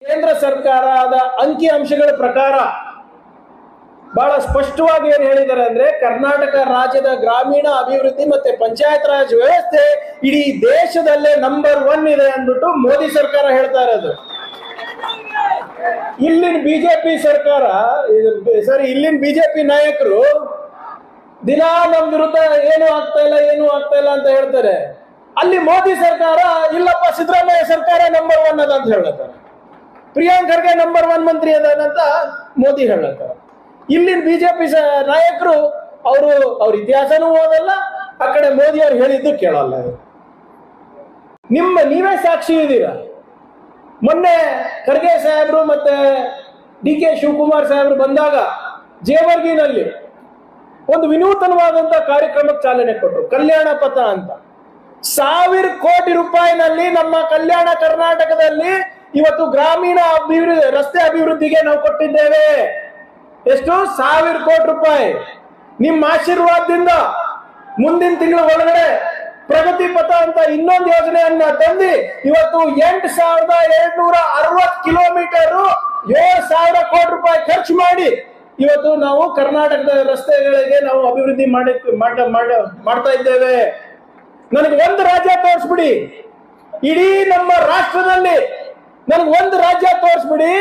ಕೇಂದ್ರ ಸರ್ಕಾರದ ಅಂಕಿ ಅಂಶಗಳ ಪ್ರಕಾರ ಬಹಳ ಸ್ಪಷ್ಟವಾಗಿ ಏನು ಹೇಳಿದ್ದಾರೆ ಅಂದ್ರೆ ಕರ್ನಾಟಕ ರಾಜ್ಯದ ಗ್ರಾಮೀಣ ಅಭಿವೃದ್ಧಿ ಮತ್ತೆ ಪಂಚಾಯತ್ ರಾಜ್ ವ್ಯವಸ್ಥೆ ಇಡೀ ದೇಶದಲ್ಲೇ ನಂಬರ್ 1 ಇದೆ ಅಂದ್ಬಿಟ್ಟು ಮೋದಿ ಸರ್ಕಾರ ಹೇಳ್ತಾ ಇರೋದು. ಇಲ್ಲಿನ ಬಿಜೆಪಿ ಸರ್ಕಾರ ಇಲ್ಲಿನ ಬಿಜೆಪಿ ನಾಯಕರು ದಿನಾ ನಮ್ಮ ವಿರುದ್ಧ ಏನು ಆಗ್ತಾ ಇಲ್ಲ ಅಂತ ಹೇಳ್ತಾರೆ. ಅಲ್ಲಿ ಮೋದಿ ಸರ್ಕಾರ ಇಲ್ಲಪ್ಪ ಸಿದ್ದರಾಮಯ್ಯ ಸರ್ಕಾರ ನಂಬರ್ 1 ಅದ ಅಂತ ಹೇಳ್ತಾರೆ. ಪ್ರಿಯಾಂಕ್ ಖರ್ಗೆ ನಂಬರ್ 1 ಮಂತ್ರಿ ಅದಾನಂತ ಮೋದಿ ಹೇಳ್ತಾರೆ. ಇಲ್ಲಿನ ಬಿಜೆಪಿ ನಾಯಕರು ಅವ್ರ ಇತಿಹಾಸನೂ ಓದಲ್ಲ, ಆ ಕಡೆ ಮೋದಿ ಅವ್ರು ಹೇಳಿದ್ದು ಕೇಳಲ್ಲ. ನೀವೇ ಸಾಕ್ಷಿ ಇದ್ದೀರಾ. ಮೊನ್ನೆ ಖರ್ಗೆ ಸಾಹೇಬ್ರು ಮತ್ತೆ DK ಶಿವಕುಮಾರ್ ಸಾಹೇಬ್ರು ಬಂದಾಗ ಜೇವರ್ಗಿನಲ್ಲಿ ಒಂದು ವಿನೂತನವಾದಂತ ಕಾರ್ಯಕ್ರಮಕ್ಕೆ ಚಾಲನೆ ಕೊಟ್ಟರು, ಕಲ್ಯಾಣ ಪಥ ಅಂತ. 1000 ಕೋಟಿ ರೂಪಾಯಿನಲ್ಲಿ ನಮ್ಮ ಕಲ್ಯಾಣ ಕರ್ನಾಟಕದಲ್ಲಿ ಇವತ್ತು ಗ್ರಾಮೀಣ ಅಭಿವೃದ್ಧಿ ರಸ್ತೆ ಅಭಿವೃದ್ಧಿಗೆ ನಾವು ಕೊಟ್ಟಿದ್ದೇವೆ. ಎಷ್ಟು? 1000 ಕೋಟಿ ರೂಪಾಯಿ. ನಿಮ್ಮ ಆಶೀರ್ವಾದದಿಂದ ಮುಂದಿನ ತಿಂಗಳ ಒಳಗಡೆ ಪ್ರಗತಿ ಪಥ ಅಂತ ಇನ್ನೊಂದು ಯೋಜನೆಯನ್ನ ತಂದು ಇವತ್ತು 8260 ಕಿಲೋಮೀಟರ್ 7000 ಕೋಟಿ ರೂಪಾಯಿ ಖರ್ಚು ಮಾಡಿ ಇವತ್ತು ನಾವು ಕರ್ನಾಟಕದ ರಸ್ತೆಗಳಿಗೆ ನಾವು ಅಭಿವೃದ್ಧಿ ಮಾಡ್ತಾ ಇದ್ದೇವೆ. ನನಗೆ ಒಂದು ರಾಜ್ಯ ತೋರಿಸ್ಬಿಡಿ, ಇಡೀ ನಮ್ಮ ರಾಷ್ಟ್ರದಲ್ಲಿ ನನಗೆ ಒಂದು ರಾಜ್ಯ ತೋರಿಸ್ಬಿಡಿ,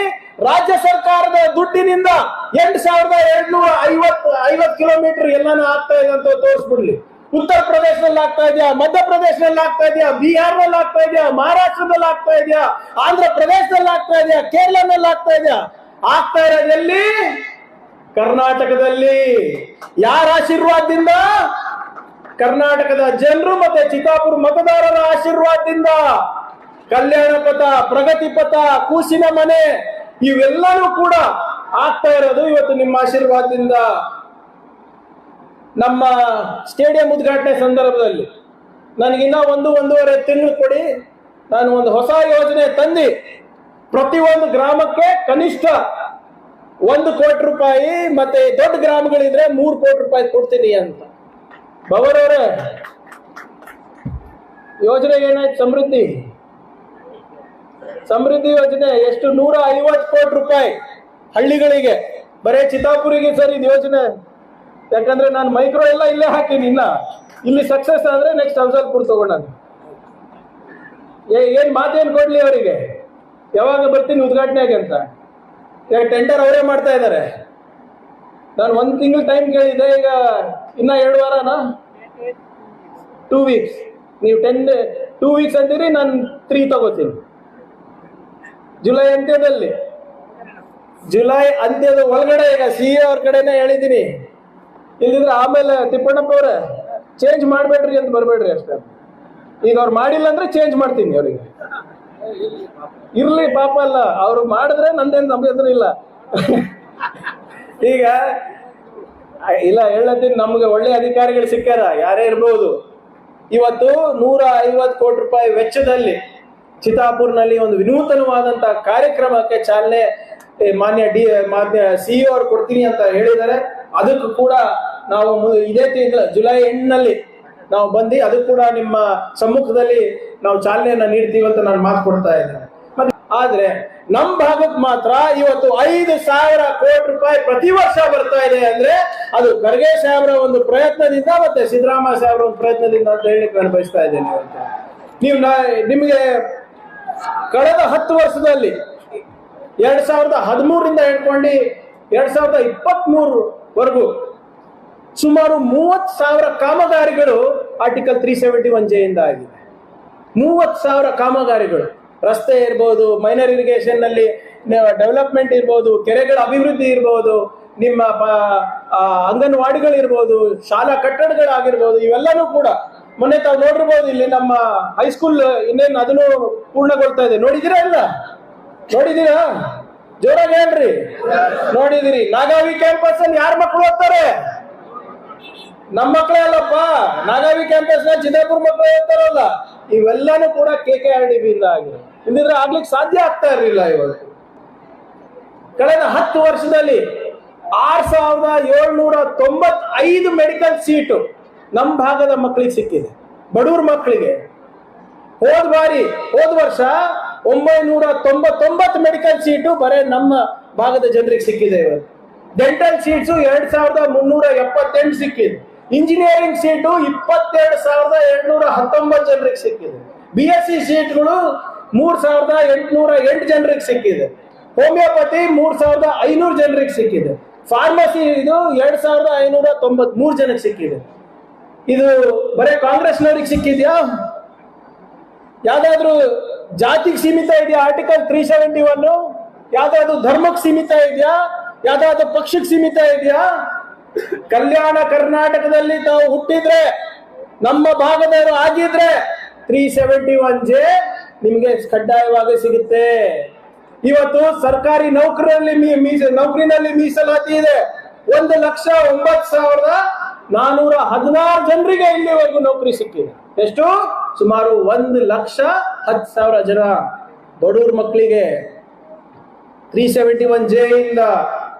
ರಾಜ್ಯ ಸರ್ಕಾರದ ದುಡ್ಡಿನಿಂದ 8250 ಕಿಲೋಮೀಟರ್ ಎಲ್ಲಾನು ಆಗ್ತಾ ಇದೆ ಅಂತ ತೋರಿಸ್ಬಿಡ್ಲಿ. ಉತ್ತರ ಪ್ರದೇಶದಲ್ಲಿ ಆಗ್ತಾ ಇದೆಯಾ, ಮಧ್ಯಪ್ರದೇಶದಲ್ಲಿ ಆಗ್ತಾ ಇದೆಯಾ, ಬಿಹಾರ್ನಲ್ಲಿ ಆಗ್ತಾ ಇದೆಯಾ, ಮಹಾರಾಷ್ಟ್ರದಲ್ಲಿ ಆಗ್ತಾ ಇದೆಯಾ, ಆಂಧ್ರ ಪ್ರದೇಶದಲ್ಲಿ ಆಗ್ತಾ ಇದೆಯಾ, ಕೇರಳದಲ್ಲಿ ಆಗ್ತಾ ಇದೆಯಾ? ಆಗ್ತಾ ಇರೋದೆಲ್ಲಿ? ಕರ್ನಾಟಕದಲ್ಲಿ. ಯಾರ ಆಶೀರ್ವಾದದಿಂದ? ಕರ್ನಾಟಕದ ಜನರು ಮತ್ತೆ ಚಿತ್ತಾಪುರ ಮತದಾರರ ಆಶೀರ್ವಾದದಿಂದ. ಕಲ್ಯಾಣ ಪಥ, ಪ್ರಗತಿ ಪಥ, ಕೂಸಿನ ಮನೆ ಇವೆಲ್ಲರೂ ಕೂಡ ಆಗ್ತಾ ಇರೋದು ಇವತ್ತು ನಿಮ್ಮ ಆಶೀರ್ವಾದದಿಂದ. ನಮ್ಮ ಸ್ಟೇಡಿಯಂ ಉದ್ಘಾಟನೆ ಸಂದರ್ಭದಲ್ಲಿ ನನಗಿನ್ನ 1-1.5 ತಿಂಗಳು ಕೊಡಿ, ನಾನು ಒಂದು ಹೊಸ ಯೋಜನೆ ತಂದು ಪ್ರತಿಯೊಂದು ಗ್ರಾಮಕ್ಕೆ ಕನಿಷ್ಠ 1 ಕೋಟಿ ರೂಪಾಯಿ ಮತ್ತೆ ದೊಡ್ಡ ಗ್ರಾಮಗಳಿದ್ರೆ 3 ಕೋಟಿ ರೂಪಾಯಿ ಕೊಡ್ತೀನಿ ಅಂತ. ಬವರವರೇ, ಯೋಜನೆ ಏನಾಯ್ತು? ಸಮೃದ್ಧಿ ಯೋಜನೆ ಎಷ್ಟು? 150 ಕೋಟಿ ರೂಪಾಯಿ ಹಳ್ಳಿಗಳಿಗೆ, ಬರೇ ಚಿತ್ತಾಪುರಿಗೆ ಸರ್ ಇದು ಯೋಜನೆ. ಯಾಕಂದ್ರೆ ನಾನು ಮೈಕ್ರೋ ಎಲ್ಲ ಇಲ್ಲೇ ಹಾಕಿನಿ. ಇನ್ನ ಇಲ್ಲಿ ಸಕ್ಸಸ್ ಆದ್ರೆ ನೆಕ್ಸ್ಟ್ ಅಫಜಲ್ಪುರ್ ತಗೊಂಡ ಏನ್ ಮಾತೇನ್ ಕೊಡ್ಲಿ ಅವರಿಗೆ? ಯಾವಾಗ ಬರ್ತೀನಿ ಉದ್ಘಾಟನೆಗೆ ಅಂತ? ಟೆಂಡರ್ ಅವರೇ ಮಾಡ್ತಾ ಇದ್ದಾರೆ. ನಾನು 1 ತಿಂಗಳು ಟೈಮ್ ಕೇಳಿದ್ದೆ, ಈಗ ಇನ್ನ 2 ವಾರನಾ? 2 ವೀಕ್ಸ್. ನೀವು 2 ವೀಕ್ಸ್ ಅಂತೀರಿ, ನಾನು 3 ತಗೋತೀನಿ. ಜುಲೈ ಅಂತ್ಯದ ಒಳಗಡೆ ಈಗ CA ಅವ್ರ ಕಡೆನೇ ಹೇಳಿದ್ದೀನಿ. ಇಲ್ಲಿದ್ರೆ ಆಮೇಲೆ ತಿಪ್ಪಣ್ಣಪ್ಪ ಅವ್ರೆ ಚೇಂಜ್ ಮಾಡ್ಬೇಡ್ರಿ ಅಂತ ಬರ್ಬೇಡ್ರಿ ಅಷ್ಟೇ. ಈಗ ಅವ್ರು ಮಾಡಿಲ್ಲ ಅಂದ್ರೆ ಚೇಂಜ್ ಮಾಡ್ತೀನಿ ಅವ್ರಿಗೆ. ಇರ್ಲಿ ಪಾಪ ಅಲ್ಲ, ಅವ್ರು ಮಾಡಿದ್ರೆ ನಂದೇನು ನಮ್ಗೆ ಇಲ್ಲ. ಈಗ ಇಲ್ಲ ಹೇಳತ್ತೀನಿ, ನಮ್ಗೆ ಒಳ್ಳೆ ಅಧಿಕಾರಿಗಳು ಸಿಕ್ಕಾರ, ಯಾರೇ ಇರ್ಬೋದು. ಇವತ್ತು 150 ಕೋಟಿ ರೂಪಾಯಿ ವೆಚ್ಚದಲ್ಲಿ ಚಿತ್ತಾಪುರ್ನಲ್ಲಿ ಒಂದು ವಿನೂತನವಾದಂತ ಕಾರ್ಯಕ್ರಮಕ್ಕೆ ಚಾಲನೆ ಮಾನ್ಯ CEO ಅವ್ರು ಕೊಡ್ತೀನಿ ಅಂತ ಹೇಳಿದ್ದಾರೆ. ಅದಕ್ಕೂ ಕೂಡ ನಾವು ಇದೇ ತಿಂಗಳ ಜುಲೈ ಎಂಡ್ನಲ್ಲಿ ನಾವು ಬಂದು ಅದಕ್ಕೂ ಕೂಡ ನಿಮ್ಮ ಸಮ್ಮುಖದಲ್ಲಿ ನಾವು ಚಾಲನೆಯನ್ನ ನೀಡ್ತೀವಿ ಅಂತ ನಾನು ಮಾತು ಕೊಡ್ತಾ ಇದ್ದೇನೆ. ಆದ್ರೆ ನಮ್ಮ ಭಾಗಕ್ಕೆ ಮಾತ್ರ ಇವತ್ತು 5000 ಕೋಟಿ ರೂಪಾಯಿ ಪ್ರತಿ ವರ್ಷ ಬರ್ತಾ ಇದೆ ಅಂದ್ರೆ ಅದು ಖರ್ಗೆ ಸಾಹೇಬ್ರ ಒಂದು ಪ್ರಯತ್ನದಿಂದ ಮತ್ತೆ ಸಿದ್ದರಾಮಯ್ಯ ಸಾಹೇಬ್ರ ಒಂದು ಪ್ರಯತ್ನದಿಂದ ಅಂತ ಹೇಳಿ ನಾನು ಬಯಸ್ತಾ ಇದ್ದೇನೆ. ನಿಮಗೆ ಕಳೆದ 10 ವರ್ಷದಲ್ಲಿ 2013ರಿಂದ ಹಿಡ್ಕೊಂಡು 2023 ವರೆಗೂ ಸುಮಾರು 30,000 ಕಾಮಗಾರಿಗಳು ಆರ್ಟಿಕಲ್ 371 ಇಂದ ಆಗಿದೆ. 30,000 ಕಾಮಗಾರಿಗಳು, ರಸ್ತೆ ಇರ್ಬೋದು, ಮೈನರ್ ಇರಿಗೇಷನ್ ನಲ್ಲಿ ಡೆವಲಪ್ಮೆಂಟ್ ಇರ್ಬೋದು, ಕೆರೆಗಳ ಅಭಿವೃದ್ಧಿ ಇರ್ಬೋದು, ನಿಮ್ಮ ಅಂಗನವಾಡಿಗಳು ಇರ್ಬೋದು, ಶಾಲಾ ಕಟ್ಟಡಗಳಾಗಿರ್ಬೋದು, ಇವೆಲ್ಲನೂ ಕೂಡ ಮೊನ್ನೆ ತಾವು ನೋಡಿರ್ಬೋದು. ಇಲ್ಲಿ ನಮ್ಮ ಹೈಸ್ಕೂಲ್ ಇನ್ನೇನು ಅದನ್ನು ಪೂರ್ಣಗೊಳ್ತಾ ಇದೆ. ನೋಡಿದ್ದೀರಾ? ಇಲ್ಲ ನೋಡಿದ್ದೀರಾ? ಜೋರಾಗಿ ಹೇಳ್ರಿ. ನೋಡಿದಿರಿ? ನಾಗಾವಿ ಕ್ಯಾಂಪಸ್ ಅಲ್ಲಿ ಯಾರ ಮಕ್ಕಳು ಓದ್ತಾರೆ? ನಮ್ಮ ಮಕ್ಕಳೇ ಅಲ್ಲಪ್ಪ. ನಾಗಾವಿ ಕ್ಯಾಂಪಸ್ ನ ಚಿತ್ತಾಪುರ ಮಕ್ಕಳು ಓದ್ತಾರಲ್ಲ, ಇವೆಲ್ಲಾನು ಕೂಡ KKRDB ಇಂದ ಆಗಿದೆ. ಇಲ್ಲಿದ್ರೆ ಆಗ್ಲಿಕ್ಕೆ ಸಾಧ್ಯ ಆಗ್ತಾ ಇರಲಿಲ್ಲ. ಇವತ್ತು ಕಳೆದ 10 ವರ್ಷದಲ್ಲಿ 6795 ಮೆಡಿಕಲ್ ಸೀಟು ನಮ್ಮ ಭಾಗದ ಮಕ್ಕಳಿಗೆ ಸಿಕ್ಕಿದೆ, ಬಡವ್ರ ಮಕ್ಕಳಿಗೆ. ಹೋದ ವರ್ಷ 999 ಮೆಡಿಕಲ್ ಸೀಟು ಬರೇ ನಮ್ಮ ಭಾಗದ ಜನರಿಗೆ ಸಿಕ್ಕಿದೆ ಇವತ್ತು. ಡೆಂಟಲ್ ಸೀಟ್ಸು 2378 ಸಿಕ್ಕಿದೆ. ಇಂಜಿನಿಯರಿಂಗ್ ಸೀಟು 22,719 ಜನರಿಗೆ ಸಿಕ್ಕಿದೆ. BSc ಸೀಟ್ಗಳು 3,808 ಜನರಿಗೆ ಸಿಕ್ಕಿದೆ. ಹೋಮಿಯೋಪತಿ 3,500 ಜನರಿಗೆ ಸಿಕ್ಕಿದೆ. ಫಾರ್ಮಸಿ ಇದು 2,593 ಜನಕ್ಕೆ ಸಿಕ್ಕಿದೆ. ಇದು ಬರೇ ಕಾಂಗ್ರೆಸ್ನವ್ರಿಗೆ ಸಿಕ್ಕಿದ್ಯಾ? ಯಾವ್ದಾದ್ರು ಜಾತಿಗೆ ಸೀಮಿತ ಇದೆಯಾ ಆರ್ಟಿಕಲ್ 371? ಯಾವ್ದಾದ್ರು ಧರ್ಮಕ್ಕೆ ಸೀಮಿತ ಇದೆಯಾ? ಯಾವ್ದಾದ್ರು ಪಕ್ಷಕ್ಕೆ ಸೀಮಿತ ಇದೆಯಾ? ಕಲ್ಯಾಣ ಕರ್ನಾಟಕದಲ್ಲಿ ತಾವು ಹುಟ್ಟಿದ್ರೆ, ನಮ್ಮ ಭಾಗದವರು ಆಗಿದ್ರೆ 371J ನಿಮಗೆ ಕಡ್ಡಾಯವಾಗಿ ಸಿಗುತ್ತೆ. ಇವತ್ತು ಸರ್ಕಾರಿ ನೌಕರಿನಲ್ಲಿ ಮೀಸಲಾತಿ ಇದೆ. 1,09,416 ಜನರಿಗೆ ಇಲ್ಲಿವರೆಗೂ ನೌಕರಿ ಸಿಕ್ಕಿದೆ. ಎಷ್ಟು? ಸುಮಾರು 1,10,10,000 ಜನ ಬಡವ್ರ ಮಕ್ಕಳಿಗೆ 371J ಇಂದ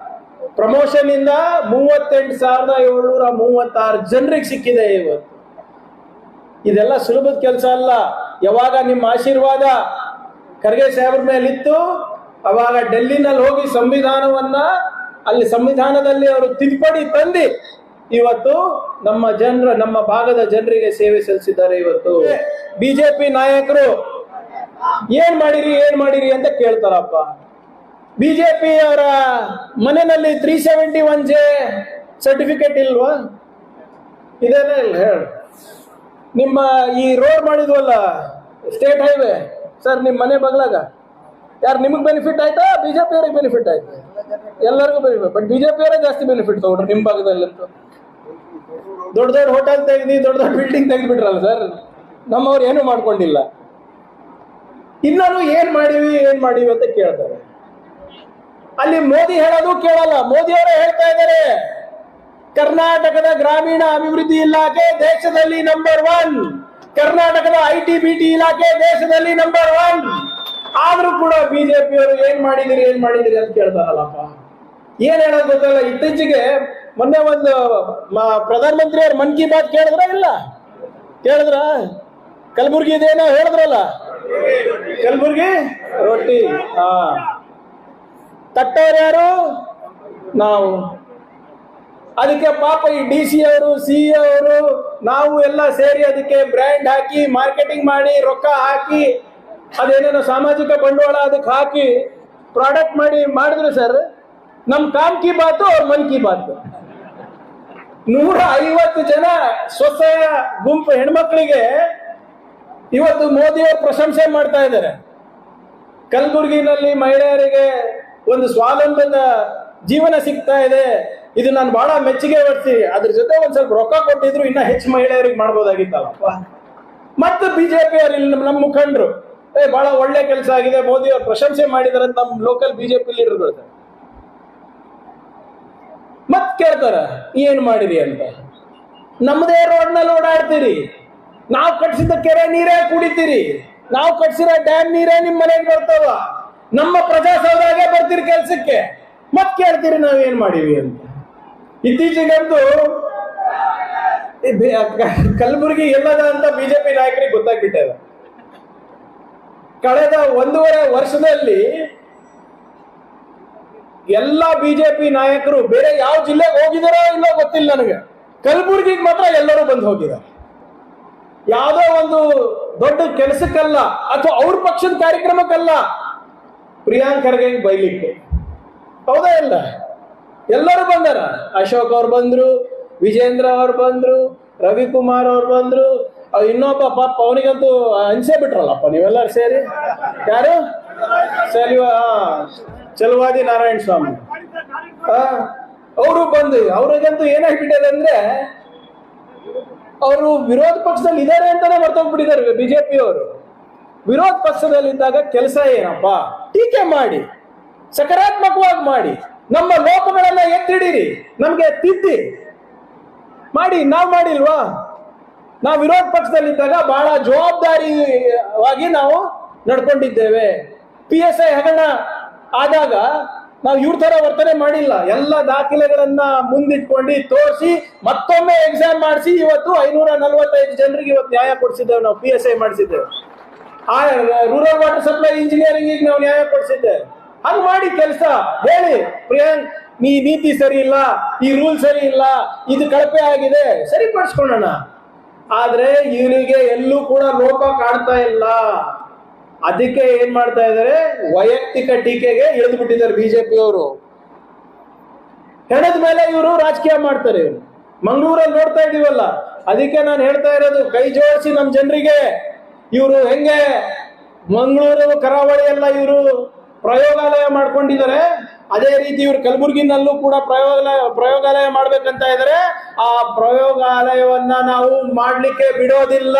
ಪ್ರಮೋಷನ್ ಇಂದ 38,736 ಜನರಿಗೆ ಸಿಕ್ಕಿದೆ ಇವತ್ತು. ಇದೆಲ್ಲ ಸುಲಭದ ಕೆಲಸ ಅಲ್ಲ. ಯಾವಾಗ ನಿಮ್ಮ ಆಶೀರ್ವಾದ ಖರ್ಗೆ ಸಾಹೇಬ್ರ ಮೇಲಿತ್ತು, ಅವಾಗ ಡೆಲ್ಲಿನಲ್ಲಿ ಹೋಗಿ ಅಲ್ಲಿ ಸಂವಿಧಾನದಲ್ಲಿ ಅವರು ತಿದ್ದುಪಡಿ ತಂದು ಇವತ್ತು ನಮ್ಮ ಭಾಗದ ಜನರಿಗೆ ಸೇವೆ ಸಲ್ಲಿಸಿದ್ದಾರೆ. ಇವತ್ತು ಬಿಜೆಪಿ ನಾಯಕರು ಏನ್ ಮಾಡಿರಿ ಅಂತ ಕೇಳ್ತಾರಪ್ಪ. ಬಿಜೆಪಿ ಅವರ ಮನೆಯಲ್ಲಿ 371J ಸರ್ಟಿಫಿಕೇಟ್ ಇಲ್ವಾ? ಇದೇನೇ ಇಲ್ಲ ಹೇಳಿ. ನಿಮ್ಮ ಈ ರೋಡ್ ಮಾಡಿದ್ವಲ್ಲ ಸ್ಟೇಟ್ ಹೈವೇ ಸರ್, ನಿಮ್ಮ ಮನೆ ಬಗ್ಲಾಗ ಯಾರು ನಿಮಗೆ ಬೆನಿಫಿಟ್ ಆಯ್ತಾ ಬಿಜೆಪಿ ಅವರಿಗೆ ಬೆನಿಫಿಟ್ ಆಯ್ತು? ಎಲ್ಲರಿಗೂ ಬೆನಿಫಿಟ್. ಬಟ್ ಬಿಜೆಪಿ ಅವರೇ ಜಾಸ್ತಿ ಬೆನಿಫಿಟ್ ತಗೊಂಡ್ರು ನಿಮ್ಮ ಭಾಗದಲ್ಲಂತೂ. ದೊಡ್ಡ ಹೋಟೆಲ್ ತೆಗ್ದು ದೊಡ್ಡ ಬಿಲ್ಡಿಂಗ್ ತೆಗೆದ್ಬಿಟ್ರಲ್ಲ ಸರ್. ನಮ್ಮವ್ರು ಏನು ಮಾಡ್ಕೊಂಡಿಲ್ಲ. ಇನ್ನೂ ಏನ್ ಮಾಡಿವಿ ಅಂತ ಕೇಳ್ತಾರೆ. ಅಲ್ಲಿ ಮೋದಿ ಹೇಳೋದು ಕೇಳಲ್ಲ. ಮೋದಿ ಅವರೇ ಹೇಳ್ತಾ ಇದ್ದಾರೆ, ಕರ್ನಾಟಕದ ಗ್ರಾಮೀಣ ಅಭಿವೃದ್ಧಿ ಇಲಾಖೆ ದೇಶದಲ್ಲಿ ನಂಬರ್ 1, ಕರ್ನಾಟಕದ IT-BT ಇಲಾಖೆ ದೇಶದಲ್ಲಿ ನಂಬರ್ 1. ಆದ್ರೂ ಕೂಡ ಬಿಜೆಪಿ ಅವರು ಏನ್ ಮಾಡಿದಿರಿ ಅಂತ ಕೇಳ್ತಾರಲ್ಲಪ್ಪ. ಏನ್ ಹೇಳೋದು ಗೊತ್ತಲ್ಲ. ಇತ್ತೀಚೆಗೆ ಮೊನ್ನೆ ಒಂದು ಪ್ರಧಾನಮಂತ್ರಿ ಅವ್ರ ಮನ್ ಕಿ ಬಾತ್ ಕೇಳಿದ್ರ ಕಲಬುರ್ಗಿ ಇದೇನೋ ಹೇಳಿದ್ರಲ್ಲ, ಕಲಬುರ್ಗಿ ರೊಟ್ಟಿ ತಟ್ಟವ್ರು ಯಾರು? ನಾವು. ಅದಕ್ಕೆ ಪಾಪ ಈ DC ಅವರು, CE ಅವರು, ನಾವು ಎಲ್ಲ ಸೇರಿ ಅದಕ್ಕೆ ಬ್ರ್ಯಾಂಡ್ ಹಾಕಿ ಮಾರ್ಕೆಟಿಂಗ್ ಮಾಡಿ ರೊಕ್ಕ ಹಾಕಿ ಅದೇನೇನೋ ಸಾಮಾಜಿಕ ಬಂಡವಾಳ ಅದಕ್ಕೆ ಹಾಕಿ ಪ್ರಾಡಕ್ಟ್ ಮಾಡಿದ್ರು ಸರ್. ನಮ್ ಕಾಮ್ ಕಿ ಬಾತು ಅವ್ರ ಮನ್ ಕಿ ಬಾತು. 150 ಜನ ಸ್ವಸಹಾಯ ಗುಂಪು ಹೆಣ್ಮಕ್ಳಿಗೆ ಇವತ್ತು ಮೋದಿ ಅವರು ಪ್ರಶಂಸೆ ಮಾಡ್ತಾ ಇದ್ದಾರೆ. ಕಲಬುರ್ಗಿನಲ್ಲಿ ಮಹಿಳೆಯರಿಗೆ ಒಂದು ಸ್ವಾವಲಂಬದ ಜೀವನ ಸಿಗ್ತಾ ಇದೆ. ಇದು ನಾನು ಬಹಳ ಮೆಚ್ಚುಗೆ ಪಡ್ತೀನಿ. ಅದ್ರ ಜೊತೆ ಒಂದ್ ಸ್ವಲ್ಪ ರೊಕ್ಕ ಕೊಟ್ಟಿದ್ರು ಇನ್ನ ಹೆಚ್ಚು ಮಹಿಳೆಯರಿಗೆ ಮಾಡ್ಬೋದಾಗಿತ್ತಲ್ಲಪ್ಪ. ಮತ್ತೆ ಬಿಜೆಪಿ ಅವರು ಇಲ್ಲಿ ನಮ್ಮ ಮುಖಂಡರು ಬಹಳ ಒಳ್ಳೆ ಕೆಲಸ ಆಗಿದೆ, ಮೋದಿ ಅವರು ಪ್ರಶಂಸೆ ಮಾಡಿದಾರೆ ಅಂತ ನಮ್ಮ ಲೋಕಲ್ ಬಿಜೆಪಿ ಲೀಡರ್ಗಳು ಮತ್ ಕೇಳ್ತಾರ ಏನ್ ಮಾಡಿರಿ ಅಂತ. ನಮ್ಮದೇ ರೋಡ್ ನಲ್ಲಿ ಓಡಾಡ್ತೀರಿ, ನಾವು ಕಟ್ಸಿದ ಕೆರೆ ನೀರೇ ಕುಡಿತೀರಿ, ನಾವು ಕಟ್ಸಿರೋ ಡ್ಯಾಮ್ ನೀರೇ ನಿಮ್ ಮನೆಗೆ ಬರ್ತಾವ, ನಮ್ಮ ಪ್ರಜಾಸೌಧಾಗೆ ಬರ್ತೀರಿ ಕೆಲ್ಸಕ್ಕೆ, ಮತ್ ಕೇಳ್ತೀರಿ ನಾವೇನ್ ಮಾಡಿವಿ ಅಂತ. ಇತ್ತೀಚೆಗಂತೂ ಕಲಬುರಗಿ ಎಲ್ಲದ ಅಂತ ಬಿಜೆಪಿ ನಾಯಕರಿಗೆ ಗೊತ್ತಾಗ್ಬಿಟ್ಟಿದೆ. ಕಳೆದ 1.5 ವರ್ಷದಲ್ಲಿ ಎಲ್ಲ ಬಿಜೆಪಿ ನಾಯಕರು ಬೇರೆ ಯಾವ ಜಿಲ್ಲೆಗೆ ಹೋಗಿದಾರೋ ಇಲ್ಲೋ ಗೊತ್ತಿಲ್ಲ ನನಗೆ, ಕಲಬುರಗಿಗೆ ಮಾತ್ರ ಎಲ್ಲರೂ ಬಂದು ಹೋಗಿದ್ದಾರೆ. ಯಾವುದೋ ಒಂದು ದೊಡ್ಡ ಕೆಲಸಕ್ಕಲ್ಲ ಅಥವಾ ಅವ್ರ ಪಕ್ಷದ ಕಾರ್ಯಕ್ರಮಕ್ಕಲ್ಲ, ಪ್ರಿಯಾಂಕ್ ಖರ್ಗೆ ಬೈಲಿಕ್ಕೆ. ಹೌದಾ ಇಲ್ಲ? ಎಲ್ಲರೂ ಬಂದಾರ. ಅಶೋಕ್ ಅವ್ರು ಬಂದ್ರು, ವಿಜೇಂದ್ರ ಅವ್ರು ಬಂದ್ರು, ರವಿಕುಮಾರ್ ಅವ್ರು ಬಂದ್ರು, ಇನ್ನೊಬ್ಬ ಪಾಪ ಅವನಿಗಂತೂ ಅನ್ಸೇ ಬಿಟ್ರಲ್ಲಪ್ಪ ನೀವೆಲ್ಲರೂ ಸೇರಿ. ಯಾರು? ಚಲವಾದಿ ನಾರಾಯಣ ಸ್ವಾಮಿ ಅವರು ಬಂದು ಅವ್ರಿಗಂತೂ ಏನಾಗ್ಬಿಟ್ಟಿದೆ ಅಂದ್ರೆ ಅವರು ವಿರೋಧ ಪಕ್ಷದಲ್ಲಿ ಇದ್ದಾರೆ ಅಂತಾನೆ ಮರ್ತೋಗ್ಬಿಟ್ಟಿದ್ದಾರೆ. ಬಿಜೆಪಿ ಅವರು ವಿರೋಧ ಪಕ್ಷದಲ್ಲಿದ್ದಾಗ ಕೆಲಸ ಏನಪ್ಪ? ಟೀಕೆ ಮಾಡಿ, ಸಕಾರಾತ್ಮಕವಾಗಿ ಮಾಡಿ, ನಮ್ಮ ಲೋಪಗಳನ್ನ ಎತ್ತಿಡಿರಿ, ನಮ್ಗೆ ತಿದ್ದಿ ಮಾಡಿ. ನಾವ್ ಮಾಡಿಲ್ವಾ? ನಾವು ವಿರೋಧ ಪಕ್ಷದಲ್ಲಿದ್ದಾಗ ಬಹಳ ಜವಾಬ್ದಾರಿಯಾಗಿ ನಾವು ನಡ್ಕೊಂಡಿದ್ದೇವೆ. PSI ಹಗರಣ ಆದಾಗ ನಾವು ಇವ್ರ ತರ ವರ್ತನೆ ಮಾಡಿಲ್ಲ. ಎಲ್ಲ ದಾಖಲೆಗಳನ್ನ ಮುಂದಿಟ್ಕೊಂಡು ತೋರಿಸಿ ಮತ್ತೊಮ್ಮೆ ಎಕ್ಸಾಮ್ ಮಾಡಿಸಿ ಇವತ್ತು 545 ಜನರಿಗೆ ಇವತ್ತು ನ್ಯಾಯ ಕೊಡಿಸಿದ್ದೇವೆ, ನಾವು PSI ಮಾಡಿಸಿದ್ದೇವೆ. ಆ ರೂರಲ್ ವಾಟರ್ ಸಪ್ಲೈ ಇಂಜಿನಿಯರಿಂಗ್ ನಾವು ನ್ಯಾಯ ಕೊಡಿಸಿದ್ದೆ. ಹಂಗ್ ಮಾಡಿ ಕೆಲಸ ಹೇಳಿ, ಪ್ರಿಯಾಂಕ್ ಈ ನೀತಿ ಸರಿ ಇಲ್ಲ, ಈ ರೂಲ್ ಸರಿ ಇಲ್ಲ, ಇದು ಕಳಪೆ ಆಗಿದೆ, ಸರಿಪಡಿಸ್ಕೊಳ್ಳೋಣ. ಆದ್ರೆ ಇವನಿಗೆ ಎಲ್ಲೂ ಕೂಡ ಲೋಪ ಕಾಣ್ತಾ ಇಲ್ಲ. ಅದಕ್ಕೆ ಏನ್ ಮಾಡ್ತಾ ಇದಾರೆ, ವೈಯಕ್ತಿಕ ಟೀಕೆಗೆ ಇಳಿದು ಬಿಟ್ಟಿದ್ದಾರೆ ಬಿಜೆಪಿಯವರು. ಹೆಣದ ಮೇಲೆ ಇವರು ರಾಜಕೀಯ ಮಾಡ್ತಾರೆ. ಮಂಗಳೂರಲ್ಲಿ ನೋಡ್ತಾ ಇದೀವಲ್ಲ, ಅದಕ್ಕೆ ನಾನು ಹೇಳ್ತಾ ಇರೋದು, ಕೈ ಜೋಡಿಸಿ ನಮ್ಮ ಜನರಿಗೆ. ಇವರು ಹೆಂಗೆ ಮಂಗಳೂರು ಕರಾವಳಿ ಎಲ್ಲ ಇವರು ಪ್ರಯೋಗಾಲಯ ಮಾಡ್ಕೊಂಡಿದ್ದಾರೆ, ಅದೇ ರೀತಿ ಇವರು ಕಲಬುರಗಿನಲ್ಲೂ ಕೂಡ ಪ್ರಯೋಗಾಲಯ ಮಾಡ್ಬೇಕಂತ ಇದ್ದಾರೆ. ಆ ಪ್ರಯೋಗಾಲಯವನ್ನ ನಾವು ಮಾಡ್ಲಿಕ್ಕೆ ಬಿಡೋದಿಲ್ಲ.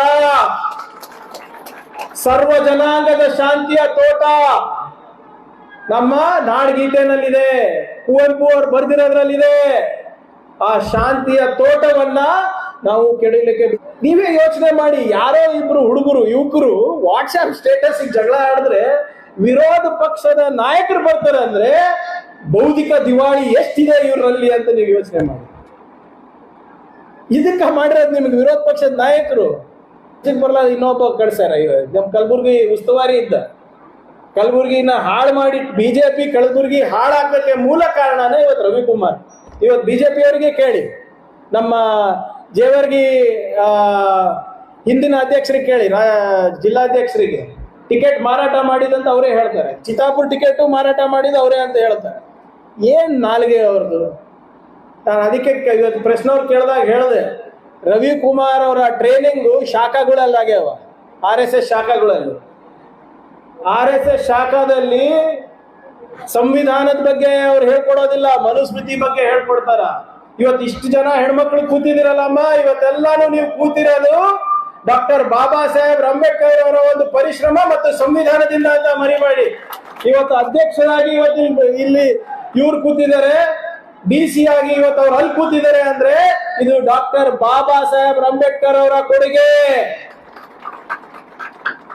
ಸರ್ವ ಜನಾಂಗದ ಶಾಂತಿಯ ತೋಟ ನಮ್ಮ ನಾಡಗೀತೆನಲ್ಲಿದೆ, ಕುವೆಂಪು ಅವರು ಬರ್ದಿರೋದ್ರಲ್ಲಿದೆ. ಆ ಶಾಂತಿಯ ತೋಟವನ್ನ ನಾವು ಕೆಡಲಿಕ್ಕೆ ನೀವೇ ಯೋಚನೆ ಮಾಡಿ. ಯಾರೋ ಇಬ್ರು ಹುಡುಗರು ಯುವಕರು ವಾಟ್ಸ್ಆಪ್ ಸ್ಟೇಟಸ್ ಜಗಳ ಆಡಿದ್ರೆ ವಿರೋಧ ಪಕ್ಷದ ನಾಯಕರು ಬರ್ತಾರೆ ಅಂದ್ರೆ ಬೌದ್ಧಿಕ ದಿವಾಳಿ ಎಷ್ಟಿದೆ ಇವರಲ್ಲಿ ಅಂತ ನೀವು ಯೋಚನೆ ಮಾಡಿ. ಇದಕ್ಕ ಮಾಡಿರೋದು ನಿಮ್ಗೆ ವಿರೋಧ ಪಕ್ಷದ ನಾಯಕರು. ಬರಲ್ಲ, ಇನ್ನೊಬ್ಬ ಕಳ್ಸಾರ. ನಮ್ ಕಲಬುರ್ಗಿ ಉಸ್ತುವಾರಿ ಇದ್ದ, ಕಲಬುರ್ಗಿನ ಹಾಳು ಮಾಡಿ ಬಿಜೆಪಿ ಕಲಬುರ್ಗಿ ಹಾಳಾಕಕ್ಕೆ ಮೂಲ ಕಾರಣನೇ ಇವತ್ತು ರವಿಕುಮಾರ್. ಇವತ್ತು ಬಿಜೆಪಿ ಅವರಿಗೆ ಕೇಳಿ, ನಮ್ಮ ಜೇವರ್ಗಿ ಹಿಂದಿನ ಅಧ್ಯಕ್ಷರಿಗೆ ಕೇಳಿ, ಜಿಲ್ಲಾಧ್ಯಕ್ಷರಿಗೆ ಟಿಕೆಟ್ ಮಾರಾಟ ಮಾಡಿದಂತ ಅವರೇ ಹೇಳ್ತಾರೆ. ಚಿತ್ತಾಪುರ್ ಟಿಕೆಟ್ ಮಾರಾಟ ಮಾಡಿದ ಅವರೇ ಅಂತ ಹೇಳ್ತಾರೆ. ಏನ್ ನಾಲ್ಗೆ ಅವ್ರದ್ದು. ನಾನು ಅದಕ್ಕೆ ಇವತ್ತು ಪ್ರಶ್ನವ್ರು ಕೇಳಿದಾಗ ಹೇಳಿದೆ, ರವಿಕುಮಾರ್ ಅವರ ಟ್ರೈನಿಂಗು ಶಾಖಾಗಳಲ್ಲಾಗ್ಯಾವ, RSS ಶಾಖಾಗಳಲ್ಲಿ. RSS ಶಾಖಾದಲ್ಲಿ ಸಂವಿಧಾನದ ಬಗ್ಗೆ ಅವ್ರು ಹೇಳ್ಕೊಡೋದಿಲ್ಲ, ಮನುಸ್ಮೃತಿ ಬಗ್ಗೆ ಹೇಳ್ಕೊಡ್ತಾರ. ಇವತ್ತು ಇಷ್ಟು ಜನ ಹೆಣ್ಮಕ್ಳು ಕೂತಿದಿರಲ್ಲಮ್ಮ, ಇವತ್ತೆಲ್ಲಾನು ನೀವು ಕೂತಿರೋದು ಡಾಕ್ಟರ್ ಬಾಬಾ ಸಾಹೇಬ್ ಅಂಬೇಡ್ಕರ್ ಅವರ ಒಂದು ಪರಿಶ್ರಮ ಮತ್ತು ಸಂವಿಧಾನದಿಂದ ಅಂತ ಮರಿಬೇಡಿ. ಇವತ್ತು ಅಧ್ಯಕ್ಷರಾಗಿ ಇವತ್ತು ಇಲ್ಲಿ ಇವ್ರು ಕೂತಿದ್ದಾರೆ, DC ಆಗಿ ಇವತ್ತು ಅವ್ರು ಅಲ್ಲಿ ಕೂತಿದ್ದಾರೆ ಅಂದ್ರೆ ಇದು ಡಾಕ್ಟರ್ ಬಾಬಾ ಸಾಹೇಬ್ ಅಂಬೇಡ್ಕರ್ ಅವರ ಕೊಡುಗೆ.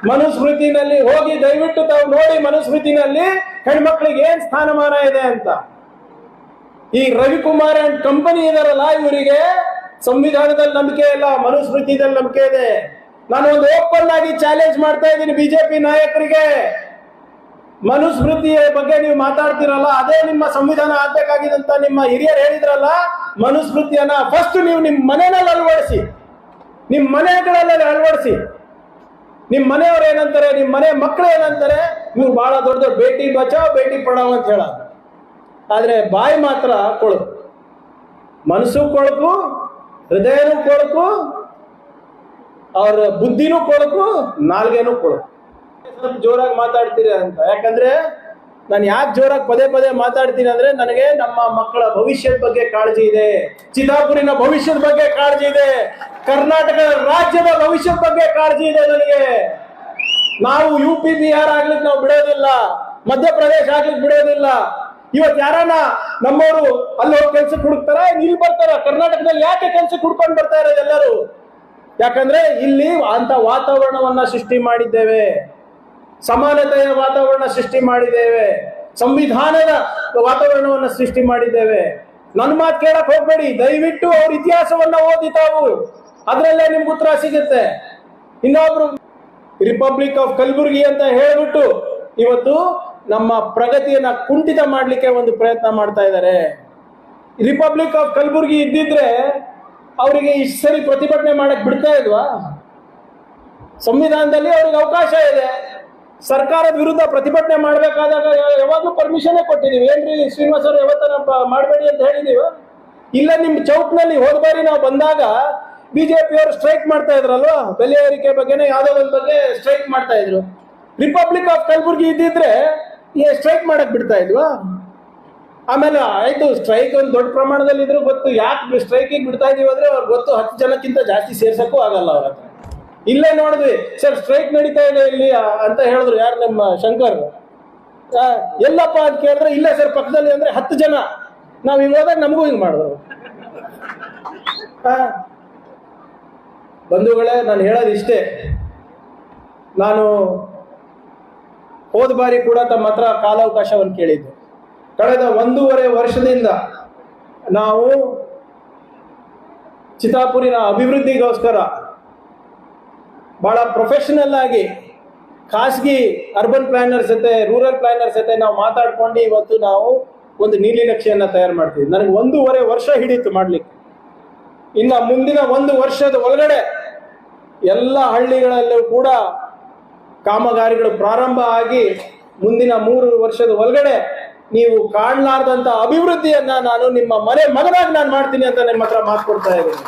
ಮನುಸ್ಮೃತಿನಲ್ಲಿ ಹೋಗಿ ದಯವಿಟ್ಟು ತಾವು ನೋಡಿ, ಮನುಸ್ಮೃತಿನಲ್ಲಿ ಹೆಣ್ಮಕ್ಳಿಗೆ ಏನ್ ಸ್ಥಾನಮಾನ ಇದೆ ಅಂತ. ಈ ರವಿಕುಮಾರ್ ಅಂಡ್ ಕಂಪನಿ ಇದಾರಲ್ಲ, ಇವರಿಗೆ ಸಂವಿಧಾನದಲ್ಲಿ ನಂಬಿಕೆ ಇಲ್ಲ, ಮನುಸ್ಮೃತಿಯಲ್ಲಿ ನಂಬಿಕೆ ಇದೆ. ನಾನು ಒಂದು ಓಪನ್ ಆಗಿ ಚಾಲೆಂಜ್ ಮಾಡ್ತಾ ಇದ್ದೀನಿ ಬಿಜೆಪಿ ನಾಯಕರಿಗೆ. ಮನುಸ್ಮೃತಿಯ ಬಗ್ಗೆ ನೀವು ಮಾತಾಡ್ತಿರಲ್ಲ, ಅದೇ ನಿಮ್ಮ ಸಂವಿಧಾನ ಆಗ್ಬೇಕಾಗಿದಂತ ನಿಮ್ಮ ಹಿರಿಯರು ಹೇಳಿದ್ರಲ್ಲ, ಮನುಸ್ಮೃತಿಯನ್ನ ಫಸ್ಟ್ ನೀವು ನಿಮ್ಮ ಮನೆಯಲ್ಲಿ ಅಳವಡಿಸಿ, ನಿಮ್ಮ ಮನೆಗಳಲ್ಲಿ ಅಳವಡಿಸಿ. ನಿಮ್ಮ ಮನೆಯವ್ರು ಏನಂತಾರೆ, ನಿಮ್ಮ ಮನೆ ಮಕ್ಕಳು ಏನಂತಾರೆ, ಇವ್ರು ಬಹಳ ದೊಡ್ಡ ಬೇಟಿ ಬಚಾವ್ ಬೇಟಿ ಪಡಾವ್ ಅಂತ ಹೇಳ. ಆದ್ರೆ ಬಾಯಿ ಮಾತ್ರ ಕೊಳಕು, ಮನಸ್ಸು ಕೊಳಕು, ಹೃದಯನೂ ಕೊಳಕು, ಅವ್ರ ಬುದ್ಧಿನೂ ಕೊಳಕು, ನಾಲ್ಗೆನೂ ಕೊಳಕು. ಸ್ವಲ್ಪ ಜೋರಾಗಿ ಮಾತಾಡ್ತೀರಿ ಅಂತ. ಯಾಕಂದ್ರೆ ನಾನು ಯಾಕೆ ಜೋರಾಗಿ ಪದೇ ಪದೇ ಮಾತಾಡ್ತೀನಿ ಅಂದ್ರೆ, ನನಗೆ ನಮ್ಮ ಮಕ್ಕಳ ಭವಿಷ್ಯದ ಬಗ್ಗೆ ಕಾಳಜಿ ಇದೆ, ಚಿತ್ತಾಪುರಿನ ಭವಿಷ್ಯದ ಬಗ್ಗೆ ಕಾಳಜಿ ಇದೆ, ಕರ್ನಾಟಕ ರಾಜ್ಯದ ಭವಿಷ್ಯದ ಬಗ್ಗೆ ಕಾಳಜಿ ಇದೆ ನನಗೆ. ನಾವು UP ಬಿಹಾರ ಆಗ್ಲಿಕ್ಕೆ ನಾವು ಬಿಡೋದಿಲ್ಲ, ಮಧ್ಯಪ್ರದೇಶ ಆಗ್ಲಿಕ್ಕೆ ಬಿಡೋದಿಲ್ಲ. ಇವತ್ತು ಯಾರನ್ನ ನಮ್ಮವರು ಅಲ್ಲಿ ಹೋಗಿ ಕೆಲ್ಸಕ್ಕೆ ಹುಡುಕ್ತಾರ, ಇಲ್ಲಿ ಬರ್ತಾರ. ಕರ್ನಾಟಕದಲ್ಲಿ ಯಾಕೆ ಕೆಲ್ಸಕ್ಕೆ ಹುಡ್ಕೊಂಡು ಬರ್ತಾ ಇರೋದು ಎಲ್ಲರೂ? ಯಾಕಂದ್ರೆ ಇಲ್ಲಿ ಅಂತ ವಾತಾವರಣವನ್ನ ಸೃಷ್ಟಿ ಮಾಡಿದ್ದೇವೆ, ಸಮಾನತೆಯ ವಾತಾವರಣ ಸೃಷ್ಟಿ ಮಾಡಿದ್ದೇವೆ, ಸಂವಿಧಾನದ ವಾತಾವರಣವನ್ನ ಸೃಷ್ಟಿ ಮಾಡಿದ್ದೇವೆ. ನನ್ನ ಮಾತು ಕೇಳಕ್ ಹೋಗ್ಬೇಡಿ, ದಯವಿಟ್ಟು ಅವ್ರ ಇತಿಹಾಸವನ್ನ ಓದಿ ತಾವು, ಅದ್ರಲ್ಲೇ ನಿಮ್ಗೆ ಉತ್ತರ ಸಿಗುತ್ತೆ. ಇನ್ನೊಬ್ರು ರಿಪಬ್ಲಿಕ್ ಆಫ್ ಕಲಬುರ್ಗಿ ಅಂತ ಹೇಳ್ಬಿಟ್ಟು ಇವತ್ತು ನಮ್ಮ ಪ್ರಗತಿಯನ್ನ ಕುಂಠಿತ ಮಾಡ್ಲಿಕ್ಕೆ ಒಂದು ಪ್ರಯತ್ನ ಮಾಡ್ತಾ ಇದ್ದಾರೆ. ರಿಪಬ್ಲಿಕ್ ಆಫ್ ಕಲಬುರ್ಗಿ ಇದ್ದಿದ್ರೆ ಅವರಿಗೆ ಇಷ್ಟು ಸರಿ ಪ್ರತಿಭಟನೆ ಮಾಡಕ್ ಬಿಡ್ತಾ ಇಲ್ವಾ? ಸಂವಿಧಾನದಲ್ಲಿ ಅವ್ರಿಗೆ ಅವಕಾಶ ಇದೆ. ಸರ್ಕಾರದ ವಿರುದ್ಧ ಪ್ರತಿಭಟನೆ ಮಾಡ್ಬೇಕಾದಾಗ ಯಾವಾಗ್ಲೂ ಪರ್ಮಿಷನ್ ಕೊಟ್ಟಿದೀವಿ. ಏನ್ರಿ ಶ್ರೀನಿವಾಸ್ ಅವರು ಯಾವತ್ತನ ಮಾಡಬೇಡಿ ಅಂತ ಹೇಳಿದೀವ? ಇಲ್ಲ, ನಿಮ್ ಚೌಕ್ನಲ್ಲಿ ಹೋದ ಬಾರಿ ನಾವು ಬಂದಾಗ ಬಿಜೆಪಿ ಅವರು ಸ್ಟ್ರೈಕ್ ಮಾಡ್ತಾ ಇದ್ರಲ್ವಾ, ಬೆಲೆ ಏರಿಕೆ ಬಗ್ಗೆನೇ ಯಾವ್ದೋ ಒಂದ್ ಬಗ್ಗೆ ಸ್ಟ್ರೈಕ್ ಮಾಡ್ತಾ ಇದ್ರು. ರಿಪಬ್ಲಿಕ್ ಆಫ್ ಕಲಬುರ್ಗಿ ಇದ್ದಿದ್ರೆ ಸ್ಟ್ರೈಕ್ ಮಾಡಕ್ ಬಿಡ್ತಾ ಇದ್ವಾ? ಆಮೇಲೆ ಆಯ್ತು, ಸ್ಟ್ರೈಕ್ ಒಂದು ದೊಡ್ಡ ಪ್ರಮಾಣದಲ್ಲಿ ಇದ್ರು ಗೊತ್ತು. ಯಾಕೆ ಸ್ಟ್ರೈಕಿಗೆ ಬಿಡ್ತಾ ಇದೀವಿ ಅಂದ್ರೆ ಅವ್ರಿಗೆ ಗೊತ್ತು, 10 ಜನಕ್ಕಿಂತ ಜಾಸ್ತಿ ಸೇರ್ಸಕ್ಕೂ ಆಗಲ್ಲ ಅವ್ರ ಹತ್ರ. ಇಲ್ಲೇ ನೋಡಿದ್ವಿ, ಸರ್ ಸ್ಟ್ರೈಕ್ ನಡೀತಾ ಇದೆ ಇಲ್ಲಿ ಅಂತ ಹೇಳಿದ್ರು. ಯಾರು? ನಮ್ಮ ಶಂಕರ್. ಎಲ್ಲಪ್ಪ ಅಂತ ಕೇಳಿದ್ರೆ, ಇಲ್ಲ ಸರ್ ಪಕ್ಕದಲ್ಲಿ ಅಂದ್ರೆ 10 ಜನ. ನಾವ್ ಹಿಂಗ್ ಹೋದಾಗ ನಮಗೂ ಹಿಂಗ್ ಮಾಡಿದ್ರು. ಬಂಧುಗಳೇ, ನಾನು ಹೇಳೋದು ಇಷ್ಟೇ. ನಾನು ಹೋದ ಬಾರಿ ಕೂಡ ತಮ್ಮ ಹತ್ರ ಕಾಲಾವಕಾಶವನ್ನು ಕೇಳಿದ್ದೆ. ಕಳೆದ 1.5 ವರ್ಷದಿಂದ ನಾವು ಚಿತ್ತಾಪುರಿನ ಅಭಿವೃದ್ಧಿಗೋಸ್ಕರ ಬಹಳ ಪ್ರೊಫೆಷನಲ್ ಆಗಿ ಖಾಸಗಿ ಅರ್ಬನ್ ಪ್ಲಾನರ್ಸ್ ಜೊತೆ ರೂರಲ್ ಪ್ಲಾನರ್ಸ್ ಜೊತೆ ನಾವು ಮಾತಾಡ್ಕೊಂಡು ಇವತ್ತು ನಾವು ಒಂದು ನೀಲಿನಕ್ಷೆಯನ್ನ ತಯಾರು ಮಾಡ್ತೀವಿ. ನನಗೆ 1.5 ವರ್ಷ ಹಿಡಿತು ಮಾಡ್ಲಿಕ್ಕೆ. ಇನ್ನ ಮುಂದಿನ 1 ವರ್ಷದ ಒಳಗಡೆ ಎಲ್ಲ ಹಳ್ಳಿಗಳಲ್ಲೂ ಕೂಡ ಕಾಮಗಾರಿಗಳು ಪ್ರಾರಂಭ ಆಗಿ ಮುಂದಿನ 3 ವರ್ಷದ ಒಳಗಡೆ ನೀವು ಕಾಣಲಾರ್ದಂತ ಅಭಿವೃದ್ಧಿಯನ್ನ ನಾನು ನಿಮ್ಮ ಮನೆ ಮಗನಾಗಿ ನಾನು ಮಾಡ್ತೀನಿ ಅಂತ ನಿಮ್ಮ ಹತ್ರ ಮಾತು ಕೊಡ್ತಾ ಇದ್ದೀನಿ.